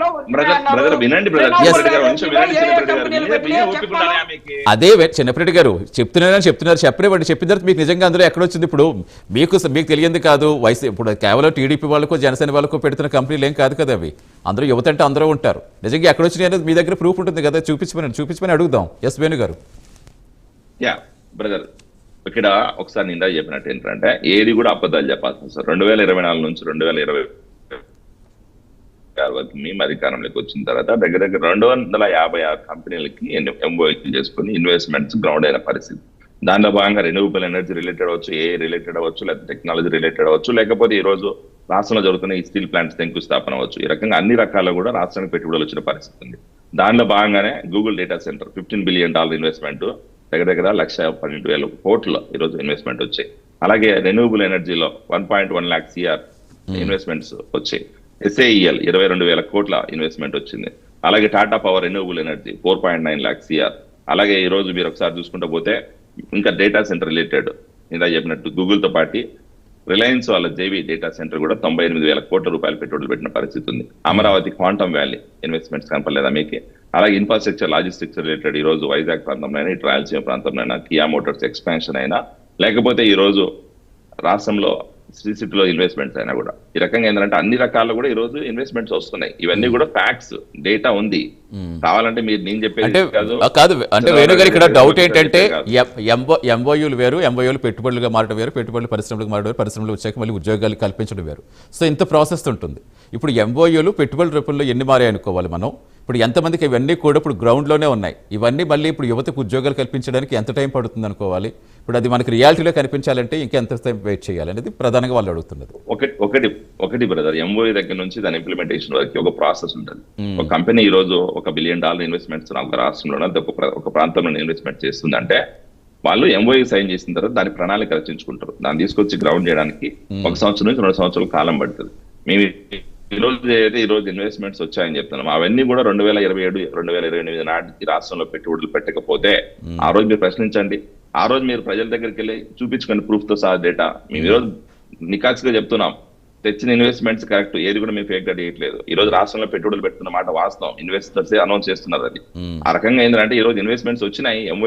రాష్ట్రంలో వచ్చినాయి అన్నారు. వినండి బ్రదర్, అదే చిన్నప్పటి గారు చెప్తున్నారు చెప్పనివ్వండి. చెప్పిన తర్వాత మీకు నిజంగా అందులో ఎక్కడ వచ్చింది? ఇప్పుడు మీకు తెలియంది కాదు. వయసు ఇప్పుడు కేవలం టీడీపీ వాళ్ళకో జనసేన వాళ్ళకో పెడుతున్న కంపెనీలు ఏం కాదు కదా అవి. అందరూ యువత అంటే అందరూ ఉంటారు. నిజంగా ఎక్కడ వచ్చినాయి అనేది మీ దగ్గర ప్రూఫ్ ఉంటుంది కదా, చూపించమని అడుగుదాం. ఎస్ వేణు గారు. యా బ్రదర్, ఇక్కడ ఒకసారి నిండా చెప్పినట్టు ఏంటంటే ఏది కూడా అబద్ధాలు చెప్పాల్సింది సార్. 2024 నుంచి 2020 వరకు మేము అధికారంలోకి వచ్చిన తర్వాత దగ్గర 256 కంపెనీలకి ఎంఓఏలు చేసుకుని ఇన్వెస్ట్మెంట్స్ గ్రౌండ్ అయిన పరిస్థితి. దానిలో భాగంగా రెన్యూవబుల్ ఎనర్జీ రిలేటెడ్ అవ్వచ్చు, ఏఐ రిలేటెడ్ అవ్వచ్చు, లేకపోతే టెక్నాలజీ రిలేటెడ్ అవ్వచ్చు, లేకపోతే ఈ రోజు రాష్ట్రంలో జరుగుతున్న ఈ స్టీల్ ప్లాంట్స్ శంకుస్థాపన అవ్వచ్చు. ఈ రకంగా అన్ని రకాల కూడా రాష్ట్రానికి పెట్టుబడులు వచ్చిన పరిస్థితి ఉంది. దానిలో భాగంగానే Google data centre $15 billion investment, దగ్గర 1,12,000 కోట్ల ఈరోజు ఇన్వెస్ట్మెంట్ వచ్చాయి. అలాగే రెన్యూవబుల్ ఎనర్జీలో 1.1 lakh CR ఇన్వెస్ట్మెంట్స్ వచ్చాయి. SAEL 22,000 కోట్ల ఇన్వెస్ట్మెంట్ వచ్చింది. అలాగే Tata power renewable energy 4.9 lakh CR. అలాగే ఈ రోజు మీరు ఒకసారి చూసుకుంటూ పోతే ఇంకా డేటా సెంటర్ రిలేటెడ్ ఇందా చెప్పినట్టు గూగుల్ తో పాటు రిలయన్స్ వాళ్ళ జేవీ డేటా సెంటర్ కూడా 98,000 కోట్ల రూపాయలు పెట్టుబడులు పెట్టిన పరిస్థితి ఉంది. అమరావతి క్వాంటమ్ వ్యాలీ ఇన్వెస్ట్మెంట్స్ కనపడలేదా మీకు? అలాగే ఇన్ఫ్రాస్ట్రక్చర్ లాజిస్టిక్స్ రిలేటెడ్ ఈ రోజు వైజాగ్ ప్రాంతంలో అయినా, ఇటు రాయలసీమ ప్రాంతంలో అయినా, కియా మోటార్స్ ఎక్స్పాన్షన్ అయినా, లేకపోతే ఈ రోజు రాష్ట్రంలో సిటీలో ఇన్వెస్ట్మెంట్స్ అయినా కూడా ఈ రకంగా ఏంటంటే అన్ని రకాలు కూడా ఈ రోజు ఇన్వెస్ట్మెంట్స్ వస్తున్నాయి. ఇవన్నీ కూడా ఫ్యాక్ట్స్, డేటా ఉంది. కావాలంటే మీరు నేను చెప్పేది కాదు. అంటే వేణు గారు ఇక్కడ డౌట్ ఏంటంటే ఎంఓయూలు వేరు, ఎంఓయూలు పెట్టుబడులుగా మారడం వేరు, పెట్టుబడులు పరిశ్రమలకు మారడం వేరు, పరిశ్రమలు వచ్చాక మళ్ళీ ఉద్యోగాలు కల్పించడం వేరు. సో ఇంత ప్రాసెస్ ఉంటుంది. ఇప్పుడు ఎంఓయూలు పెట్టుబడుల రూపంలో ఎన్ని మారాయి అనుకోవాలి మనం? ఇప్పుడు ఎంతమందికి ఇవన్నీ కూడా ఇప్పుడు గ్రౌండ్లోనే ఉన్నాయి. ఇవన్నీ మళ్ళీ ఇప్పుడు యువతకు ఉద్యోగాలు కల్పించడానికి ఎంత టైం పడుతుంది అనుకోవాలి? ఇప్పుడు అది మనకి రియాలిటీలో కనిపించాలంటే ఇంకెంత టైం వెయిట్ చేయాలి అనేది ప్రధానంగా వాళ్ళు అడుగుతున్నది. ఒకటి బ్రదర్, ఎంఓఏ దగ్గర నుంచి దాని ఇంప్లిమెంటేషన్ వరకు ఒక ప్రాసెస్ ఉంటుంది. ఒక కంపెనీ ఈ రోజు $1 బిలియన్ ఇన్వెస్ట్మెంట్స్ ఒక రాష్ట్రంలో ఒక ప్రాంతంలో ఇన్వెస్ట్మెంట్ చేస్తుందంటే వాళ్ళు ఎంఓఏ సైన్ చేసిన తర్వాత దాని ప్రణాళిక రచించుకుంటారు. దాన్ని తీసుకొచ్చి గ్రౌండ్ చేయడానికి 1 సంవత్సరం నుంచి 2 సంవత్సరాల కాలం పడుతుంది. మేము ఈ రోజు ఇన్వెస్ట్మెంట్స్ వచ్చాయని చెప్తున్నాం. అవన్నీ కూడా 2027, 2028 నాటికి రాష్ట్రంలో పెట్టుబడులు పెట్టకపోతే ఆ రోజు మీరు ప్రశ్నించండి. ఆ రోజు మీరు ప్రజల దగ్గరికి వెళ్ళి చూపించుకోండి ప్రూఫ్ తో సహా డేటా. మేము ఈరోజు నికాక్స్గా చెప్తున్నాం, తెచ్చిన ఇన్వెస్ట్మెంట్స్ కరెక్ట్, ఏది కూడా మేము ఫేక్ గా చేయట్లేదు. ఈ రోజు రాష్ట్రంలో పెట్టుబడులు పెడుతున్న మాట వాస్తవం, ఇన్వెస్టర్స్ అనౌన్స్ చేస్తున్నారు అది. ఆ రకంగా ఏంటంటే ఈ రోజు ఇన్వెస్ట్మెంట్స్ వచ్చినాయి. ఎంఓ